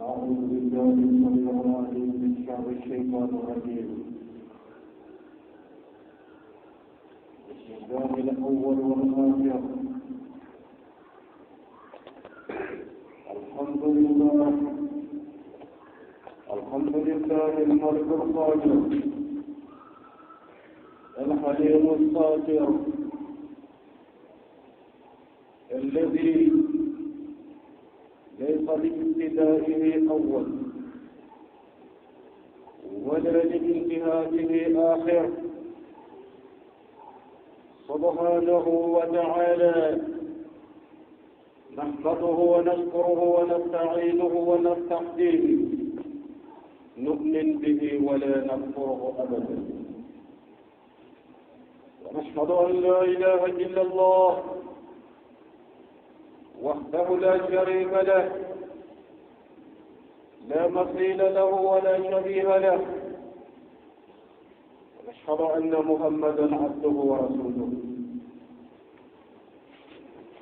أعوذ بالله السميع العليم من شر الشيطان الرجيم. بسم الله الأول والآخر. الحمد لله الملك القادر الحليم الصابر الذي ليس لابتدائه أول ولا لانتهائه آخر، سبحانه وتعالى نحمده ونشكره ونستعينه ونستحديه، نؤمن به ولا نكفره أبدا، ونشهد أن لا إله إلا الله وحده لا شريك له، لا مثيل له ولا شبيه له، ونشهد أن محمدا عبده ورسوله.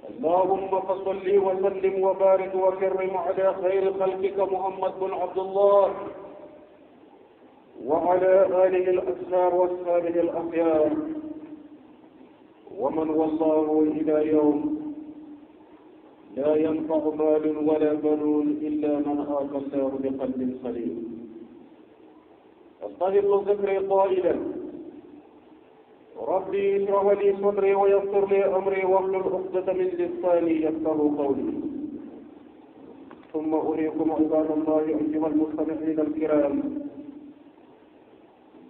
اللهم فصل وسلم وبارك وكرم على خير خلقك محمد بن عبد الله وعلى آله الأسرار وأصحابه الأخيار ومن والله إلى يوم لا ينفع مال ولا بنون إلا من آتى الله بقلب سليم. أستهل ذكري قائلا: ربي اشرح لي صدري ويسر لي أمري واحلل عقدة من لساني يفقهوا قولي. ثم أريكم عباد الله أيها المستمعين الكرام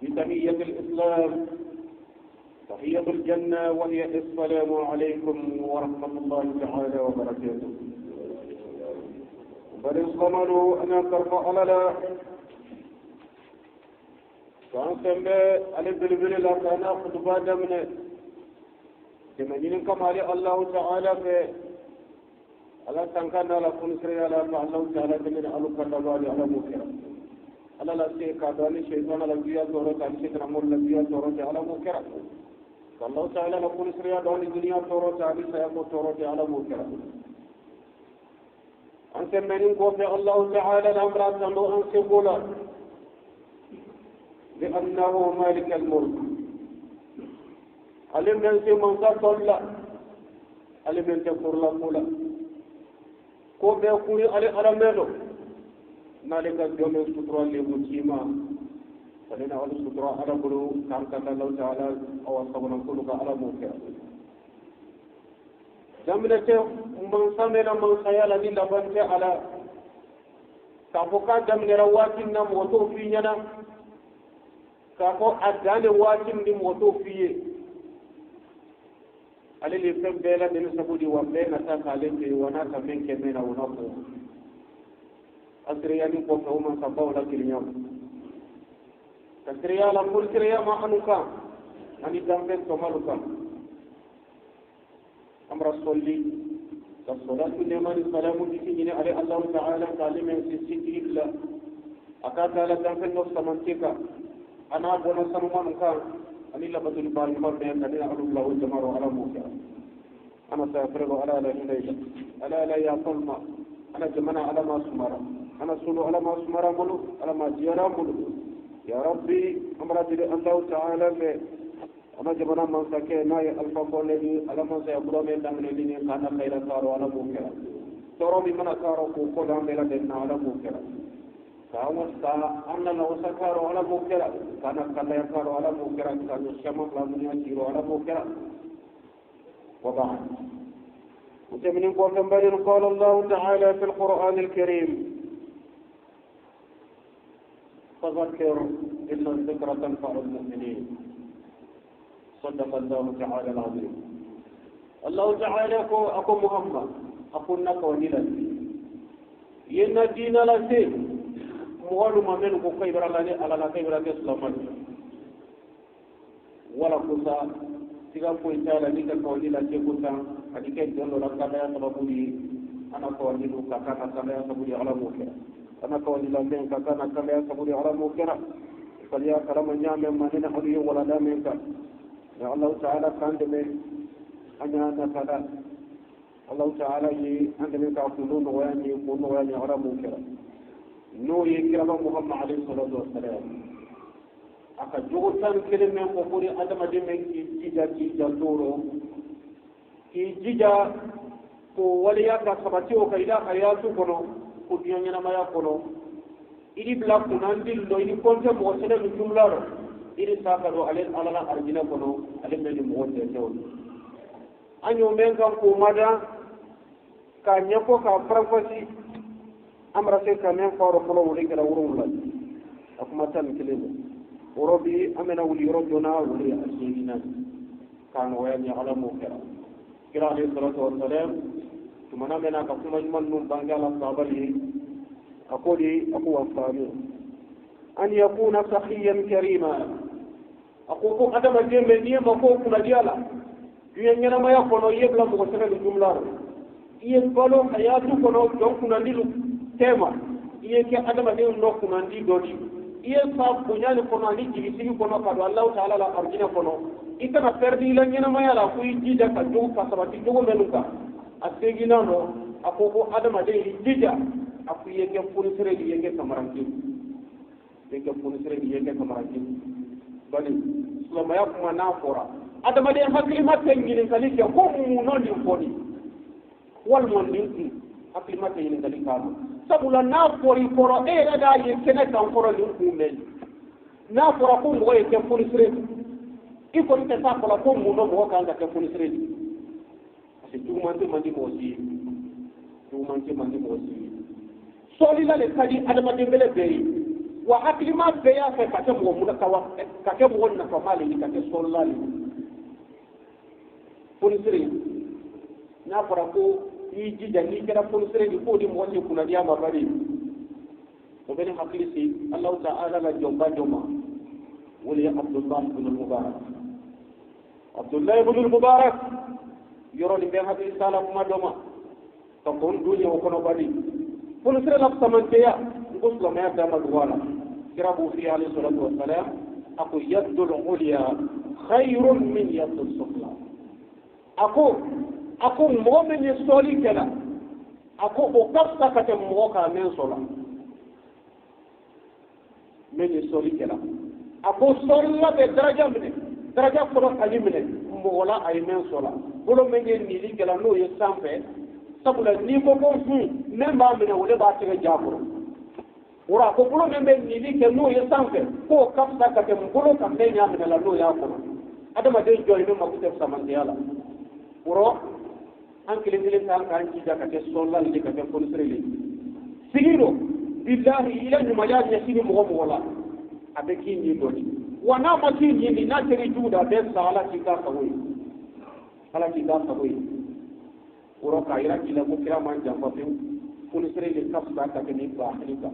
بتحية الإسلام، تحية الجنة، وهي السلام عليكم ورحمة الله تعالى وبركاته. بل قمروا أنا ترفع لنا كان سمع على البلبل لا كان خطبة دمنا كمجين كمال الله تعالى في على تنكنا على كنسري على الله تعالى من ألو كتبا على مكرم على لا شيء كاداني شيطان على الجيال دورة تانشيت نمور الجيال دورة على مكرم الله تعالى نقول سريع دون الدنيا تورو تعالى سيكون تورو على مكرم أنت منين قوة الله تعالى الأمر أنه أنسبولا لأنه مالك الملك. ألم ننسي من قتل ألم ينتقر لقولا قوة يقول على ملو مالك اليوم السطرة لمجيما فلنا أول سطرة على بلو كان كان الله تعالى أو أصابنا كلك على موكا جملة من سمنا من خيال من لبنك على كافوكا جمل رواتنا موتو فينا كافو أدان واتن موتو فيه على اللي فهم بيلا من سبودي وبينا تاكالين وانا كمين كمين أو نقو أسرياني قوة من سباو لك اليوم كسريا لا كل كريا ما أنوكا أني دامبت كمالوكا أمر الصلي الصلاة اليمان السلام عليك على الله تعالى كلمة سيسيتي إلا أكاد على دامبت نص منطقة أنا أبونا سنوانوكا أني لا بدل بالي ما بين أني أعلم الله الجمال على موكا أنا سأفرغ على لا إليه على لا يقول أنا جمنا على ما سمرا أنا سلو على ما سمرا ملو على ما جيرا ملو يا ربي أمرت الله تعالى في أما جبنا من سكى ما يألف الذي على ما سيقول من دم الذين كان خير كارو على موكلا ترى بمن كارو كوكو دم بلدنا على موكلا كأوس كا أن لو سكارو على موكلا كان خير كارو على موكلا كان الشمس لا دنيا كيرو على موكلا وبعد وتمنين قال الله تعالى في القرآن الكريم: فذكر إن الذكر تنفع المؤمنين. صدق الله تعالى العظيم. الله تعالى أكو محمد أكو نكو نيلتي ين الدين لسي muwalu mamenu ko kaybara lani ala la kaybara ke sulamani wala kusa tiga ko itala ni ka kawli la ke kusa adike jondo la kala ya sababu ni ana kawli lu ka kana kala ya sababu ala mukira ana kawli la men ka kana kala ya sababu ala mukira faliya kalama nyame manina hadiyo wala damenka ya Allah ta'ala kande me anya na kada Allah ta'ala yi ande me ka kulun wayani kulun wayani ala mukira no ye kiraba Muhammad alayhi salatu wassalam aka jogotan kele men ko buri adama de men ki jija toro ki jija ko waliya ka sabati o kaida ayatu kono ko dianya na maya kono idi bla kunandi lo ini konte mo sene lu jumlaro idi saka do ale alala arjina kono ale men mo wote tewo anyo men kan ko mada ka nyako ka farfasi amra se ka men faro folo wuri kala wurun la akuma tan kelemo وربي أمنا ولي رجنا ولي أسيرنا كان وياني على موكرا كلا عليه الصلاة والسلام ثم نمنا كفما جمال من بانجال الصابري أقولي أقوى الصابر أن يكون سخيا كريما أقول أدم الجمعية مفوق نجالا ينجنا ما يقولوا يبلا مغسرة الجملة يقولوا حياته كنوا جوكنا نيلو تيما يكي أدم الجمعية نوكنا نيلو iye sa bunyani kono ni jigi kono kado Allah ta'ala la arjina kono itana perdi la nyina maya la ku jija ka do ka sabati do menuka asegina no akoko adama de jija aku yeke punisere di yeke kamaranki bali sulama ya kuma na fora adama de hakli matte ngini kali ke ko mu non di fodi wal mon dinki hakli matte ngini kali kama sabula na fori foro era da ye kene kan foro lu kumel na foro ko mo ye ke punisere iko ni ta foro ko mu no mo kan ga ke punisere asi tumante mandi mosi soli la le kadi adama de bele beyi wa hakli ma beya fe ka ke mo mu ka wa ka ke mo na fa mali ka ke solali punisere na foro ko ni jija ni kera punisere di ko di mo se kuna dia ma bari o bene hakli si Allah ta'ala la jomba joma wali Abdullah ibn al-Mubarak yoro ni be hakli sala kuma joma to kon duli o kono bari punisere la samanteya nguslo me dama duwala kirabu fi alayhi salatu wassalam aku yadul ulya khairun min yadul sufla ako mo men ni soli kala ako o kafta kate mo ka men sola men ni soli kala ako solla be daraja ko kali mine mo wala ay men sola bolo men ni li kala no ye sampe sabula ni ko men ba mine wala ba tege jaburo ora ko bolo men ni li ke no ye sampe ko kafta kate mo bolo kam men ya mine la no ya ko adama de joy no ma ko te samande yala oro an kile tan kan ci jaka te sollal li ka te polisereli sigiro billahi ila ni majaj ya sini mo wala abe kinji doni wana ma kinji ni na teri juda be sala ci ka sawoi ala ci ka sawoi oro ka ira kila ko kira man jamba pe polisereli kapsa ka ni ba halika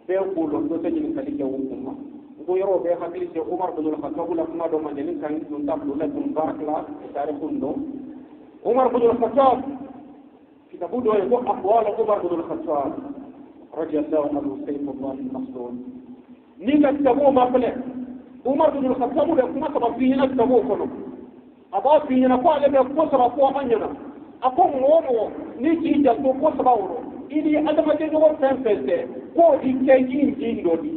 be ko lo do te ni kalike umma ko yoro be hakili se Umar bin al-Khattab la kuma do man ni kan dun tablu la dun barakla tarikundo عمر بن الخطاب كتابه يقول أقوال عمر بن الخطاب رضي الله عنه سيف الله المصلول نيجا كتابه ما فله عمر بن الخطاب يقول ما سبب فيه كتابه كله أبا فيه نقول لك كسر أقوى أننا أقوم مومو نيجي جالسو كسر أورو إلي أدم تجوا سنفسه كودي كيجين جيندودي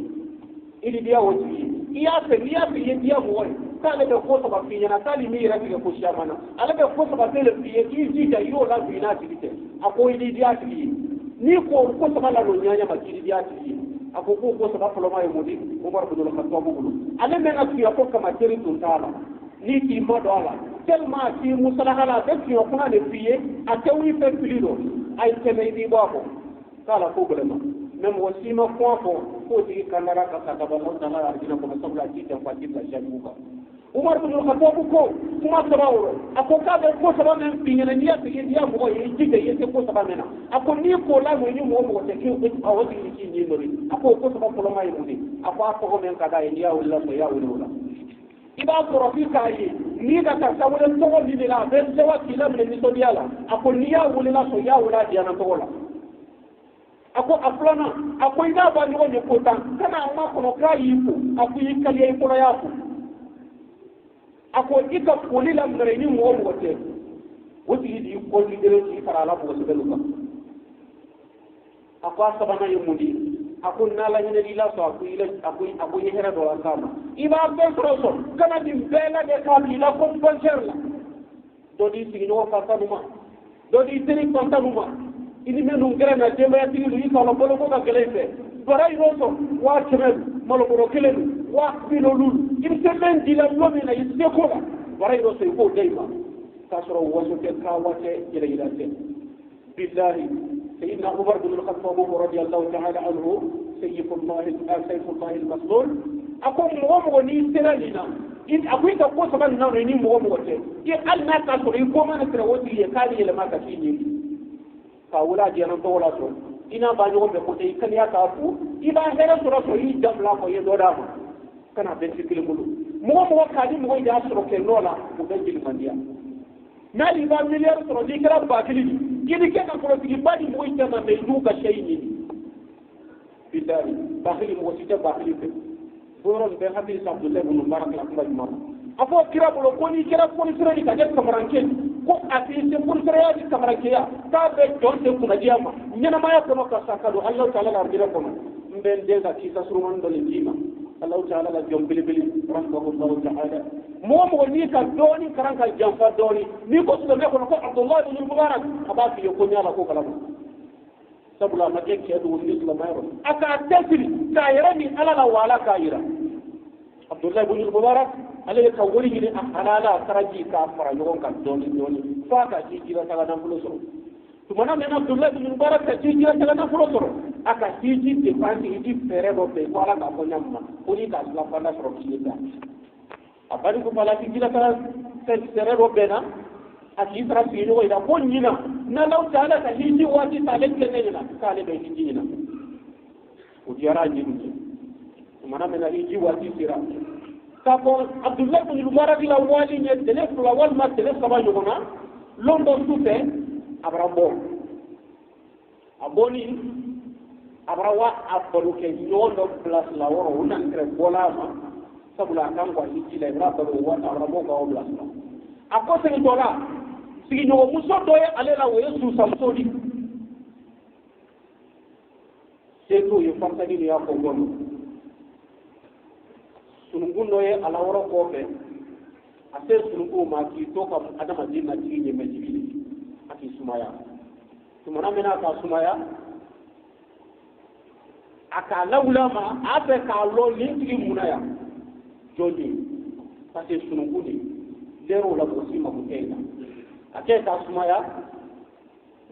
إلي ديا وجهي إياه يديا موي kale be ko saba finya na kali mi ra ke ko shamana ala be ko saba tele fiye ki ji da yo la bina tite ako idi dia tili ni ko saba la no nyanya ma kidi dia tili ako ko saba folo mai mudi Umar bin al-Khattab bulu ale men afi ko kama teri tun tala ni ki modo ala telma ki musalahala be ki ko na de fiye atawi pe pilido ay teme di babo kala ko bulema même wasima ko ti kanara ka ka ba no tala arjina ko sabla ti tan fati la shabuka Umar bin Khattab ko kuma sabawo ako ka be ko sabawo men pinyana niya te niya mo yi jige yete ko sabawo mena ako ni ko la mo ni mo te ki o awati ni ni no ako ko sabawo ko mai mudi ako ko men kada niya wala so ya wala iba ko rafika yi ni da ta sawole to ni la be se wa kila men ni so diala ako niya wala so ya wala dia na to wala ako aflana ako ida ba ni woni ko tan kana ma ko ka yi ko ako yi kali yi ko ya ko ako ika koli la ngare ni mo wote woti di ko li dere ci fara la bo se beluka ako sabana yumudi ako nala ni di la so ako ila ako ni hera do akama iba be proso kana di bela de ka li la ko boncher la do di signo fa tanuma do di teri ko tanuma ini menu ngere na jema ya tilu ika lo bolo ko ka kelese bara iroso wa chemel malo ko kelelu wa bilolul in semen dila lomina yisekola bara iroso ko deima kasro waso ke kawate ila ila te billahi sayyidina Umar bin al-Khattab radiyallahu ta'ala anhu sayyidullah al-maslul akum mo ni seralina in akwai ka ko saban nan ni mo te in alna ka so ko mana tira wodi ya kali ila maka fini ka wala je nan to wala so ina ba nyogo be ko te kali ya ka fu iba hera so so yi jamla ko ye do da kana ben fikil mulu mo kadi mo ya so ke nola ko ben jil mandia na li ba miliyar so di kala ba kili gidi ke kan ko tigi badi mo ita ma be du ka shayni bidari bakhili mo sita bakhili be boron be hadis Abdullah ibn Mubarak al-Akbar afo kira bolo ko ni kira ko ni sira ni ka jet kamaranke ko ati se pour sira ya di kamaranke ya ka be don se kuna diama nyana maya ko ka sakalo Allah ta'ala la dira ko mben de ga kisa suruman do lima Allah ta'ala la jom bilibili rahmatullahi ta'ala mo ni ka doni karanka jamfa doni ni ko so be ko Abdullah ibn Mubarak aba fi ko nyala ko kala sabula ma ke ke do ni la mayro aka tasiri ka yarani ala la wala ka yira Abdullah ibn Mubarak ale ka wori ni halala taraji ka fara yogon ka doni fa ka ci jira kala nan fulo so tumana men Abdullah ibn Mubarak ka ci jira kala nan fulo so aka ci ji de fanti di fere do be wala ka ko nyamma ko ni ka la fana so ci da abari ko bala ci jira kala fere do be na aki tra fi no ida ko nyina na law taala ka hiji wati tale ke ne na kale be hiji na o diara ji tumana men hiji wati sira kako Abdullah ibn Mubarak la wali ne tele la wal ma tele saba yona londo supe abrambo aboni abrawa abolu ke yondo plus la woro una entre bola ma sabula kan kwa hiji la ibra balo wa abrambo ka o plus ako se dola sigi no muso doye alela wo yesu samsoni seto ye famtani ni yako gono sunungundo ye alawro ko fe ase sunungu ma ki to ka adama dinna ti ni majibili aki sumaya tumana mena ka sumaya aka lawla ma abe ka lo linti munaya joni pase sunungu ni lero la bosima mutena ake ka sumaya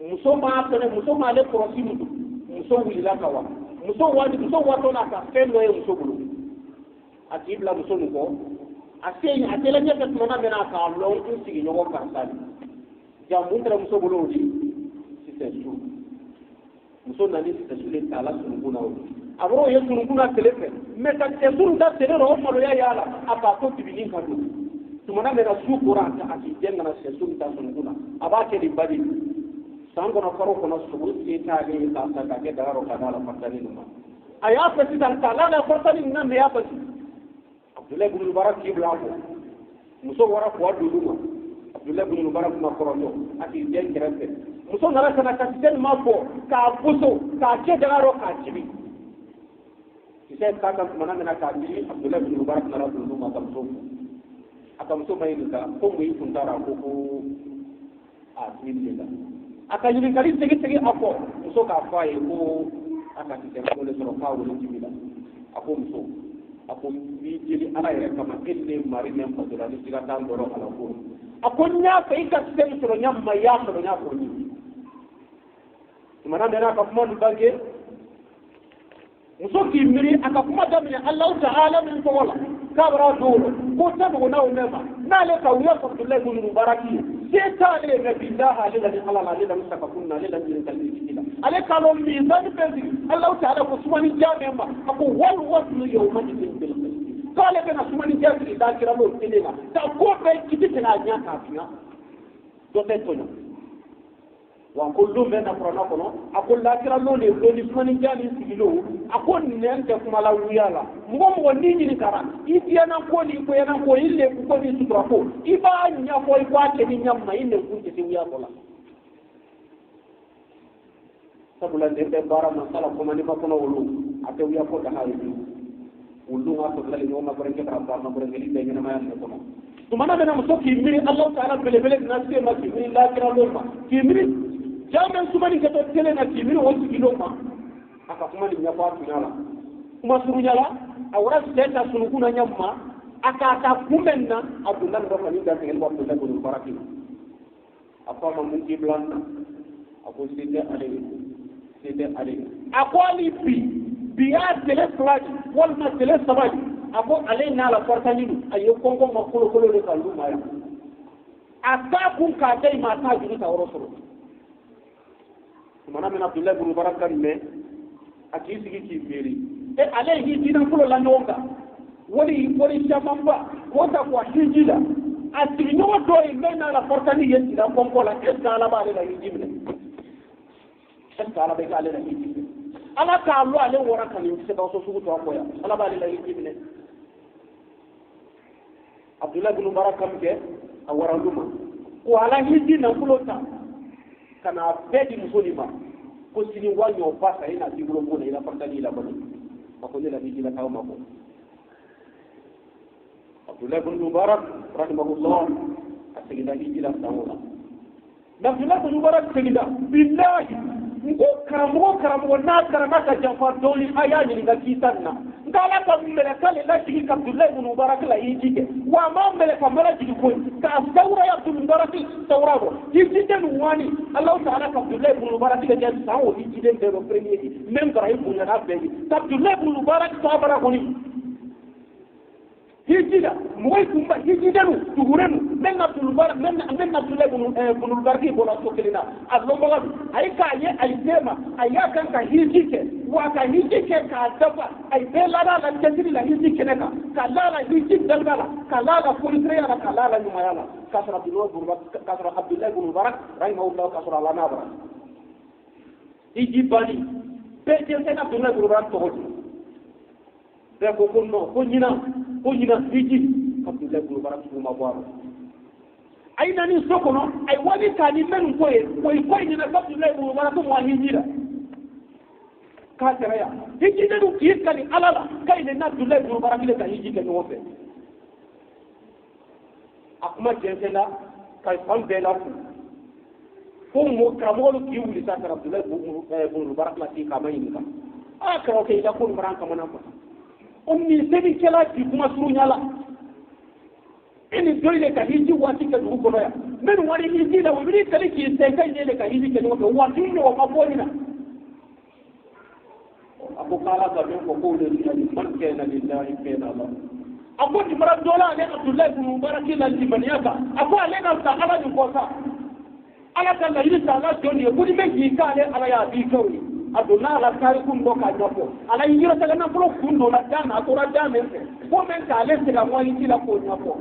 muso ma le prosimu muso wulila kawa muso wato na ka fendo ye muso bulu atibla muso nuko atela nyaka tuna mena ka lo sigi nyogo karsali jamuntra muso bulu di sitesu muso nani sitesu le tala sunuguna o abro ye sunuguna telefe meta tesuru da telero malo ya yala apa to tibini kadu tumana mena sukura ta ati jenga na sesu ta sunuguna abake di badi sango na faro kono subu ti tali ta ta ke daro kadala fatani numa aya pesi tan tala na fatani numa me ya pesi Abdullah ibn Mubarak iblabo muso wara ko duduma Abdullah ibn Mubarak ma korono ati jengrante muso nara kana ka sen ma ko ka buso ka ke daro ka cibi sai ka kan mana mena ka cibi Abdullah ibn Mubarak nara duduma tamso akamso mai da ko mu yi tuntara ko a cikin da aka yi kali tege ako muso ka faye ko aka ti ko le soro ka wala tibila ako muso ako bi jeli ala yere kama enne mari nem ko dala ni tiga tan doro ala ko ako nya ka ika sen soro nya ma ya soro nya ko ni mana mena ka kuma du bange muso ki miri aka kuma da min Allah ta'ala min ko wala kabra dolo ko ta do na ulama na le ka wiya Abdullah ibn Mubarak sai ta le ga billahi alladhi halala alladhi mustaqafunna alladhi yunkalli ale kalo mi zani pezi Allah ta'ala ko sumani jame ma ko wal waslu yawma idin bil qist kale kana sumani jame da kira mo tinena ta ko be kiti tana nya ka fiya do te tono wa kullu men afrana kono akol la kira lo le do ni sumani jame sigilo akon nen te kuma la wiyala mo ni ni kara itiana ko ni ko yana ko ille ko ni sutra ko iba nya ko ikwa ke ni nyamma ille ku te wiya ko la sabula ndembe bara masala kuma ni makono wulu ate wiya ko da hayi wulu ma to lali no ma barenge bara ma barenge li be ngena ma yalla ko tumana bena musoki miri Allah ta'ala bele bele na se ma ki miri la kira lo ma ki miri jamen sumani ke to tele na ki miri wonti kilo ma aka kuma ni nyafa tunala kuma suru nyala awra seta sunu kuna nyamma aka ta kumenna abdullah ndo ma ni da ngel wa to da ko baraki apa ma mun ki blanna ako sede ale akwali biya tele flash wal ma tele sabaj ako ale na la portaninu ayo kongo makolo kolo de kaluma ya ata kun ka dai ma ta jini ta orosoro mana men Abdullah ibn Mubarak me akisi ki feri e ale hi dinan kulo la nyonga wali shamamba wota kwa hijida asinyo do imena la portani yenti la kongo la esala ba le la yimne ala be kale na hiji ala ka lo ale wora kan ni se ba so sugu to ko ya ala ba le la hiji ne Abdullah ibn Mubarak ke awara luma ko ala hiji na kulota kana bedi musulima ko sini wanyo pasa ina sigulo ko ina partani la bani ko ne la hiji la taw mako Abdullah ibn Mubarak rahimahullah asegida hiji la tawala Abdullah ibn Mubarak segida billahi ngo karamo na karama ka jafa doli ayani nga kitanna ngala ka mbele kale la tigi ka Abdullah ibn Mubarak la yijike wa ma mbele ka mala tigi ko ka sawra ya Abdullah Mubarak sawra go yijite wani Allah ta'ala ka Abdullah ibn Mubarak ga jan sawo yijite de ro premier même ka ibu na be Abdullah ibn Mubarak sabara ko ni hijida moy kumba hijidanu tugurenu men Abdullah ibn Mubarak ko la sokelina Allah baga ay ka ye ay tema ayaka ka hijike wa ka hijike ka dafa ay belada la tedri la hijike neka kala hijike dalgala kala politre ya kala nyumayala kasra Abdullah ibn Mubarak rahimahullah kasra la nabra ijibani pete sen Abdullah ibn Mubarak to ko nyina hiji Abdullah ibn Mubarak ko mabaro ay nani sokono ay wali kani men ko ni na Abdullah ibn Mubarak mo hijira ka teraya hiji de du kani alala kay ne na Abdullah ibn Mubarak le ka hiji ke no fe akuma jensela kay fam bela ko mo kramolu ki wuli sa Abdullah ibn Mubarak la ti kama yinka akra ke da ko Mubarak kamana ko ummi sebi kala ki kuma surunyala ini dole ka hiji wati ka duko ya men wani hiji da wani kale ki sai kai ne ka hiji ke no ko wati ne wa maboni na abu kala ka ben ko de ni man ke na lillahi ke na Allah abu di mara dola ne Abdullah ibn Mubarak la limaniyaka abu ale na ta ala ni ko sa ala ta la yi ta la doni ko di me ki ka ne ala ya bi kawi aduna la kari kun do ka japo ala yiro tele na pro kun do la dana atora dame ko men ka le se la mo yi la ko nyapo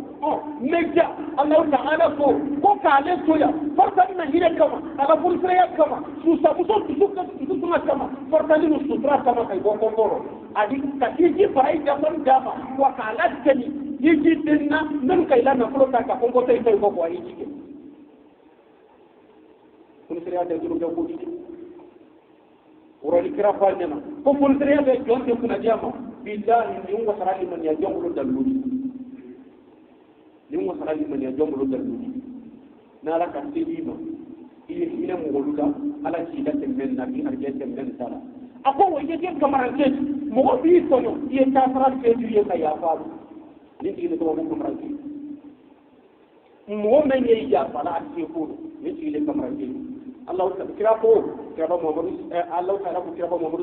meja Allah ta'ala ko ka le so ya forta na hire kama ala pulsre ya kama su sabu so su kama forta ni su tra kama kai go kongoro adi katiji farai japon jama wa ka la tani yiji dinna nan kai la na pro ta ka kongo tai tai go ko yi jike pulsre ya de duru ko ورا الكرا فاجنا كفول تريا بجون تكون جامع بالله يوم وصل من يجوم له دلولي يوم وصل من يجوم له دلولي نالا كتيبا إلى مولودا على شيء من النبي أرجع من سلا أقوى يجيب كمان كيس مو في سنو يتأثر كيس يكيا فاض نيجي نتوما كمان كيس مو من يجيا فلا أشيفور نيجي كمان كيس الله كرافو كرافو محمد الله تعالى كرافو محمد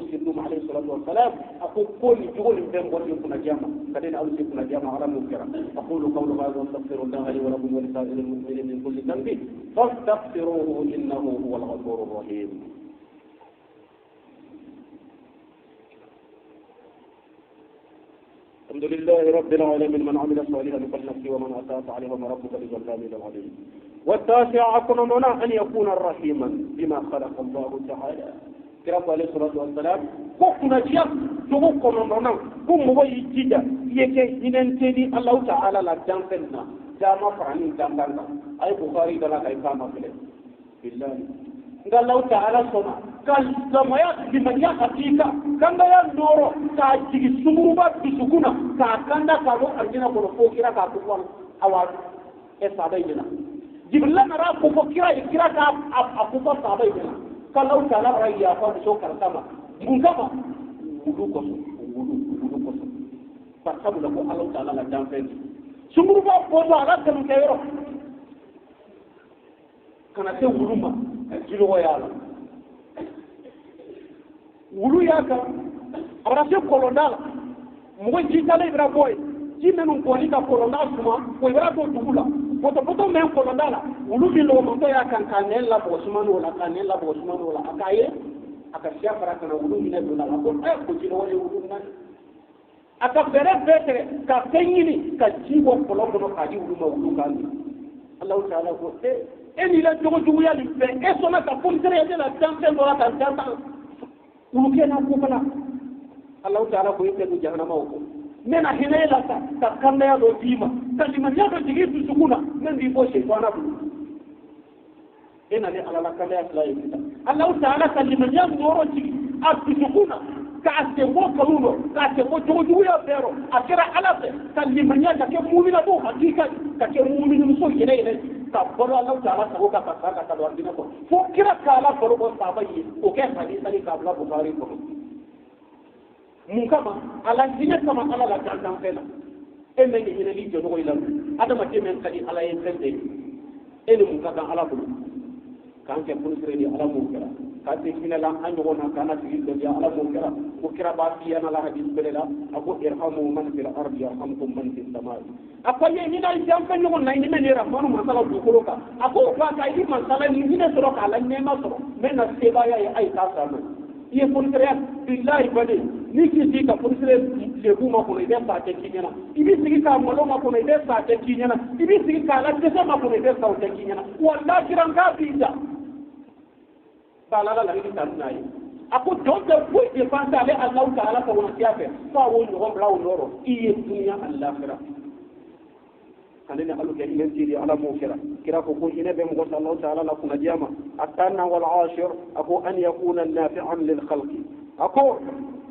صلى الله عليه وسلم أقول كل جول بين وجه كنا جامع كدين أول شيء كنا جامع على مكرا أقول قول هذا واستغفر الله لي ولكم ولسائر المؤمنين من كل ذنب فاستغفروه إنه هو الغفور الرحيم. الحمد لله رب العالمين من عمل صالحا فلنفسه ومن أساء فعليه وما ربك بظلام للعبيد. والتاسع أكرمنا أن يكون رحيما بما خلق الله تعالى. كرام عليه الصلاة والسلام كنا جاب تقولنا كم هو يجدا يكي ينتدي الله تعالى لا جنفنا جامع فراني جنبنا أي بخاري دلا كي كام أكله بالله. قال الله تعالى سما قال لما يأتي من يأتيك كم يا نورو كأجي سموبا بسكونا كأكندا كارو أرجنا كروفوكيرا كاتوان أوار إسابينا جبل نرى كروفوكيرا يكيرا كأفوفا سابينا kalau cara raya apa besok kerama mungkama wudu koso pasal bulan ko Allah Taala la jampen sumuru ba ko ala kan kayro kana te wuluma jilo wayala wulu yaka abara se kolondala mo jitale ibra boy jimenu ko ni ka kolondala suma ko ibra to dugula poto men kolondala wulu bi lo mo to ya kan kanela bo suma no la kanela bo suma no la akaye akashia para kana wulu ni na dula ko ko jilo wale wulu na aka bere betere ka fenyini ka jibo kolombo ka ji wulu ma wulu kan Allah Taala ko eni la jogo jogo ya li fe e sona ka politere ya la tampe do la tampe wulu ke na ko bala Allah Taala ko yete du jahannama ko mena hinela ta kanna ya do tima kalima ya do digi sukuna men di bo shaytana bu ena ne ala kanna ya la yita Allah Taala kalima ya ngoro digi sukuna ka ase bo kaluno ka ase bo jojo ya bero akira ala kalima ya ka ke mu'mina do hakika ka ke mu'mina so yene ka boro Allah Taala ko ka ka ka do andina ko fo kira kala boro ko sabayi o ke hadith ali ka bla bukhari ko mukama ala dina kama ala la tantan fela emme ni ina li jono ila adama temen kadi ala en fende ene mukaka ala bulu kan ke punsre ni ala mukara ka te kina la anyo na kana sigil do ya ala mukara ko kira ba fi ana la hadith belela ako irhamu man fil ardi yarhamkum man fis samai akoye ni dal jam fa nyon na ni men rahmanu masala du ko ka ako fa ka idi masala ni ni soro ka la nema soro men na seba ya ay ka sa no ye punsre billahi bade ni ki ka punsre le kuma ko ide sa te kinyana ibi sigi ka molo ma ko ide sa te kinyana ibi sigi ka la te ma ko ide sa te kinyana wallahi kiran ka biza bala la ni tan nayi ako donte ko e fanta le Allah Taala ko wona tiafe fa woni ho blaw loro iye dunya al-akhirah kanene alu ke inen tiri ala mo kira ko ine be mo Allah Taala la kuna jama atanna wal ashir ako an yakuna nafi'an lil khalqi ako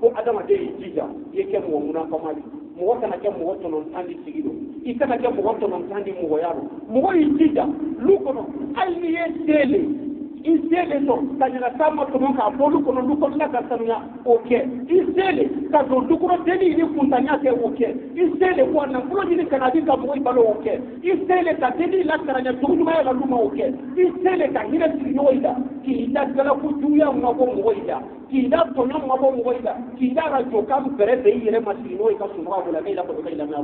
ko adama de jija yake mo muna kamali mo wata na ke mo wato non tandi sigido ikana ke mo wato non tandi mo yaro mo yi jija lukono alni yedele isele to kanyana kama tumonka apolu kono luko na kasanya okay isele kazo dukuro deni ni kuntanya ke okay isele kwa na fulo ni kanadika mo ibalo okay isele ka deni la karanya tuguma ya luma okay isele ka hira tinoida ki ida kala kutuya ngabo moida ki ida tonya ngabo moida ki ida rajo kam pere be yire masino ka sunwa bola kaila ko kaila na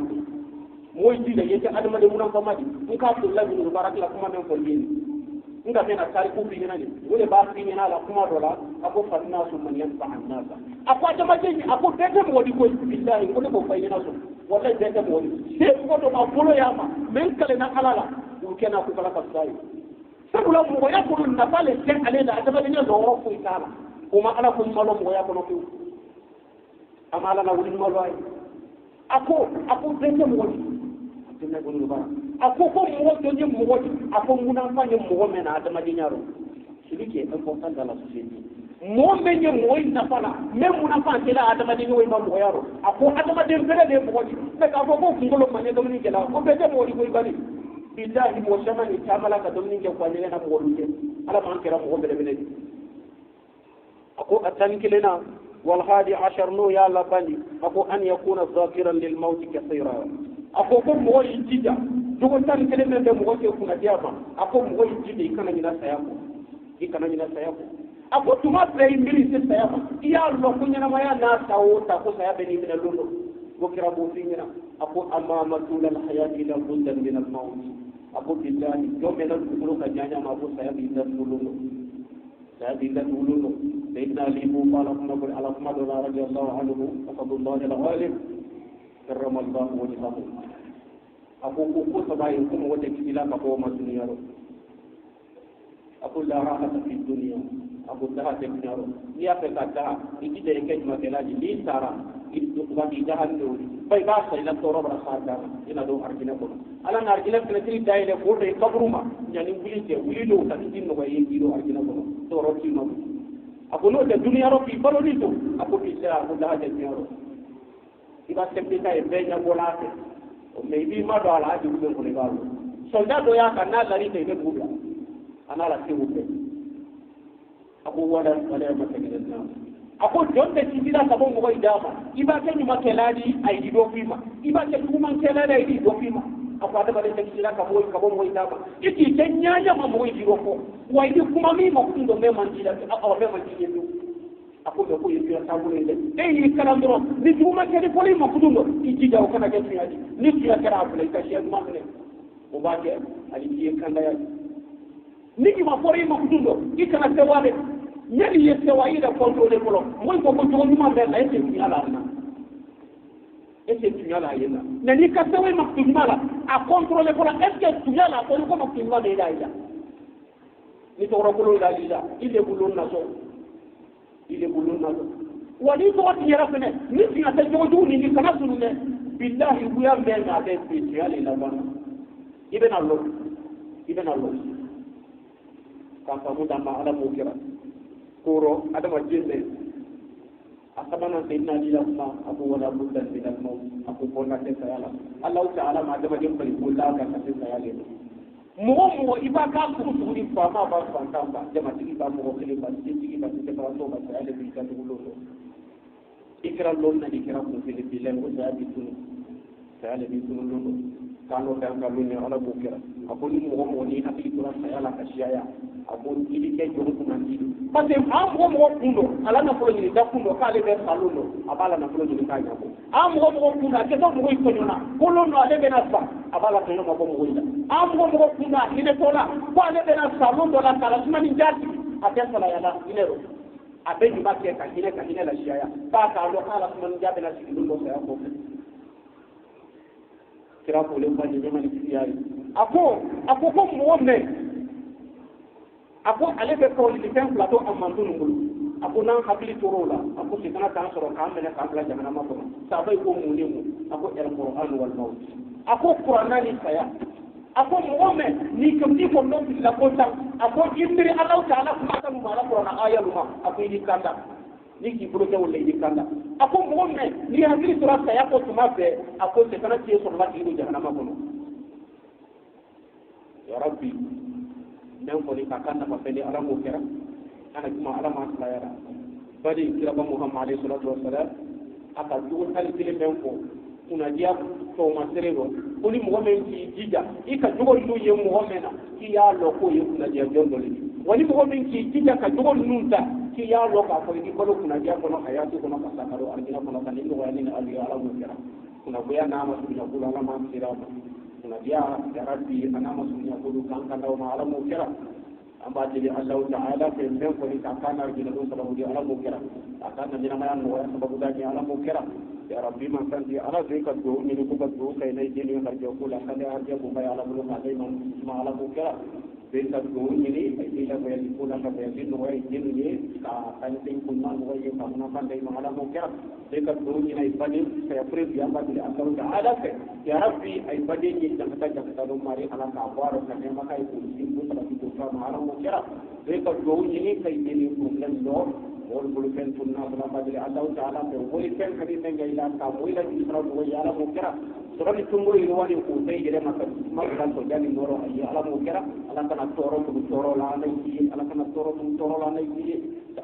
moidi le yake adama de munan famadi nka tulla bin mubarak la kuma men ko yini nga mena tari ku bi nyana ni wole ba fi nyana la kuma dola ako fanna su man yanfa annasa ako jama jeji ako tete mo di ko billahi ko ko fay nyana so wallahi tete mo di se ko to ma bolo yama men kale na alala ko kena ku kala kasai sabula mo ya ko na pale sen ale da adaba ni no ro ku itala kuma ala ko malo mo ya ko no ku amala na wuli mo lo ay ako tete mo di tete ko no ba ako ko mo to ni mo ako muna fanye mo me na adama dinyaro silike important dans la société mo me ni mo ina fala me muna fa kila adama dinyo ba mo yaro ako adama de bele de mo di me ka ko ngolo mane do ni kala ko be de mo di ko ibali billahi mo sama ni tamala ka do ni ke ko ni na mo lu ke ala man kira mo be de ako atan kilena wal hadi ashar no ya la bani ako an yakuna zakiran lil maut kathira ako ko mo yitija dugo tan kele men be mo ko kuna diama ako mo yitide kana ni na sayako ikana nyina saya ko ako tuma play mbili se saya ko iya lo kunya maya na tawo ta ko saya be ni min lundo ko kira bo finyina ako amma matul al hayati la budda min al maut ako billahi do menal ko ka nyanya ma ko saya bi da lundo saya bi da lundo sayyidina ali mu qala qul ala muhammad radhiyallahu anhu faqadullahu al ghalib karrama allah wajhahu ako ko sabai ko mo wata kila ka ko ma duniyaro ako la rahata fi dunya ako daha te duniyaro ni ape kata iki de ke ma telaji ni sara itu ba di jahan do bai ba sai la toro bara sarda ina do arjina ko ala na arjina kala tri dai le ko de kabruma yani wulite wulido ta tin no bayi do arjina ko toro ti no ako no de duniyaro fi balo ni to ako bi sa ako daha te duniyaro iba septi ta e be nya bolate o maybe ma do ala di ko ne ba soldado ya kana lari te be buga ana la tiwu be ako wala ma te gidan ako jonde tibira sabo mo idama iba ke ni makeladi ay di do fima iba ke kuma keladi ay di do fima ako ada bale tibira kabo mo idama iki kenya ya mo di do ko wai di kuma mi mo kundo me man dila ako me man dila ako do ko yiri sabo le e yi kalandro ni kuma ke di poli mo kundo iki jaw kana ke fiadi ni fiya kara abule ka shi ma ne o ba ke ali yi kanda ya ni ki ma pori mo kundo ikana se wale ñali yesse wayida contrôler ko moy ko ko jogo ma be la ese tunyala na ese tunyala yena nani ka sawe maktumala a contrôler ko est ce tunyala ko ko maktumala de ida ni to rokolo la ida ile bulon na so wani to wati yara fene ni tinga ta jogo ni kana sunu ne billahi buya be na be tunyala la bana ibena lo ka famu da ma ala mo kira koro adama jinde asabana sayyidina ali lamma abu wala buddan min al maut abu bona te sayala allah ta'ala ma adama jin bali ko la ka te sayale mo iba ka ku ni fa ma ba fa tamba jama tigi ba mo kele ba tigi ba te ba to ba sayale bi ka to lo ikra lon na ikra ko fili bilen ko sayale bi tunu lo kano kan ka lunya ala bukira akoni mo ni hakiki to sayala ka shiya abon ili ke jogo kunandi parce que am mo kundo ala na folo ni da kundo ka le be saluno abala na folo ni ka nyako am mo kundo ke do mo ko nyona kolo no ale be na sa abala to no mo mo ida am mo kundo ni ne tola ko ale be na saluno la kala sumani jati atesa la yala inero abe ni ba ke ka hine la shiya ba ka lo kala sumani jabe na sikindo sa ko kira ko le ba ni mani kiyari ako ko mo me ako ale be ko ni fen plateau amandu ngulu ako nan habili torola ako se kana tan soro kan mena kan la jamana ma ko sa bay ko mu ni mu ako el qur'an wal maut ako qur'anani saya ako mo me ni kam ni ko no la ko tan ako indiri allah ta'ala kuma kan mala qur'an ayaluma ako ni kanda ni ki buru ke wala ni kanda ako mo me ni habili tora saya ko tuma be ako se kana ti soro la ki jamana ma ko ya rabbi nan ko ni kakanda ma feli ala mo kera ana kuma ala ma sala yara bari kira ba muhammad alayhi salatu wassalam aka duul hal tele ben ko una dia to ma serero kuni mo men ki jija ika jugol lu ye mo mena ki ya lo ko ye kuna dia jondo li wani mo men ki jija ka jugol nunta ki ya lo ka ko di ko kuna dia ko no hayati ko no ka sakaro arjina ko no kan ni wani ni ali ala mo kera kuna boya na ma subina kula ala ma sirama kuna dia ya rabbi ana ma subina kulu kan kan daw ma ala mo kera amba jeli allah ta'ala ke men ko ni kakana jina do sababu di ala mo kera akana jina ma no ya sababu da ala mo kera ya rabbi man kan di ala zai ka do ni ko ka do kai nei jeni har jo ko la kada har jo ko bay ala mo ma dai man ma ala mo kera zai ka do ni ni ai la ko ya ko la ka ya ni no ai jeni ni ka kan tin kun ma mo ye ka na kan dai ma ala mo kera zai ka do ni ai bani ka ya pre ya ba di allah ta'ala ke ya rabbi ai bani ni da ka do mari ala ka waro ka ne ma kai ko sin ko ta ko ka ma ala mo kera zai ka do ni ni kai ni problem do wol bulu fen tunna bala badri allah ta'ala be woli fen kadi men ila ka mo ila di isra ko ya ala mo kera so ni tungo ilo wani ko tay jere maka makka to jani noro ay ala mo kera ala kana toro la nay ala kana toro la nay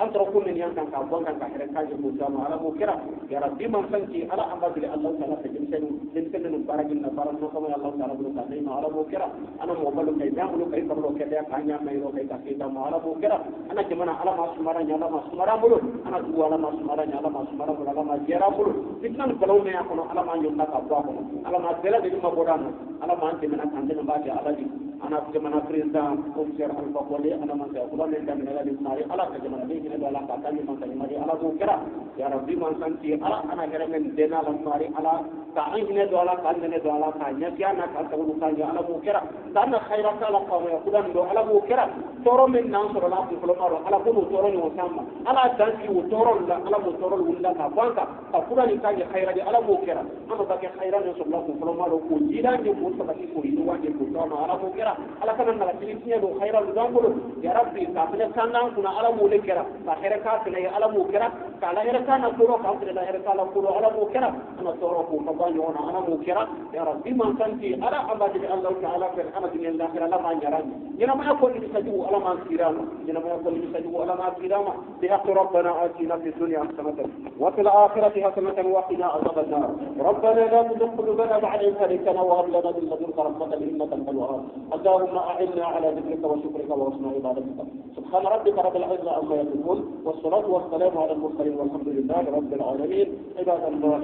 أنت ركون من يان كان كابون كان كحرك كاجي بوتام على بوكرة يا ربي من سنتي على أمر الله تعالى تجمسن جمسن نبارك النبارك نقوم الله تعالى بروكاتين على بوكرة أنا موبلو كي داملو كي تبلو كي دام كانيا مايرو كي تكيدام على بوكرة أنا كمان على ما سمارا على ما سمارا بلو أنا دوا على ما سمارا على ما سمارا بلو على ما جرا بلو إثنان بلو نيا كنا على ما يوم نكابوا كنا على ما زلا دي ما بودانا على ما أنت من عندنا باجي على دي أنا كمان فريزان كومسير الفقولي أنا ما سأقول من دم من هذا النار على كمان دي كنا على كاتاني ما تجمعي على بوكرة يا ربي من سنتي على أنا كمان من دينا لماري على كائن هنا دولا كائن هنا دولا كائن يا كاتبوا كائن على بوكرة دعنا خيرك على قوم يقولون دو على بوكرة تورو من نانسر لا بفلومارو على كل تورو نوسام على دانسي وتورو لا على تورو ولا كابانكا كفراني كان خيرا على بوكرة أنا بقى خيرا نسول الله بفلومارو كوجيلا جبوس بقى كويلو واجب بوتاما على بوكرة على كنا نلقي فيه دو خيرا لدامبلو يا ربي كافنا كنا كنا على بوكرة كخيرا كافنا على بوكرة كلا خيرا كنا تورو كافنا خيرا كلا تورو على بوكرة أنا تورو كوبانيونا على بوكرة يا ربي ما كنتي على أبد الله تعالى في الحمد لله خير الله ما يراني ينا ما يقول يسجوا على ما كيراما ينا ما يقول يسجوا على ما كيراما بحق ربنا آتنا في الدنيا حسنة وفي الآخرة حسنة وقنا عذاب النار ربنا لا تزغ قلوبنا بعد إذ هديتنا وهب لنا من لدنك رحمة إنك أنت الوهاب اللهم أعنا على ذكرك وشكرك وحسن عبادتك سبحان ربك رب العزة عما يصفون والصلاة والسلام على المرسلين والحمد لله رب العالمين عباد الله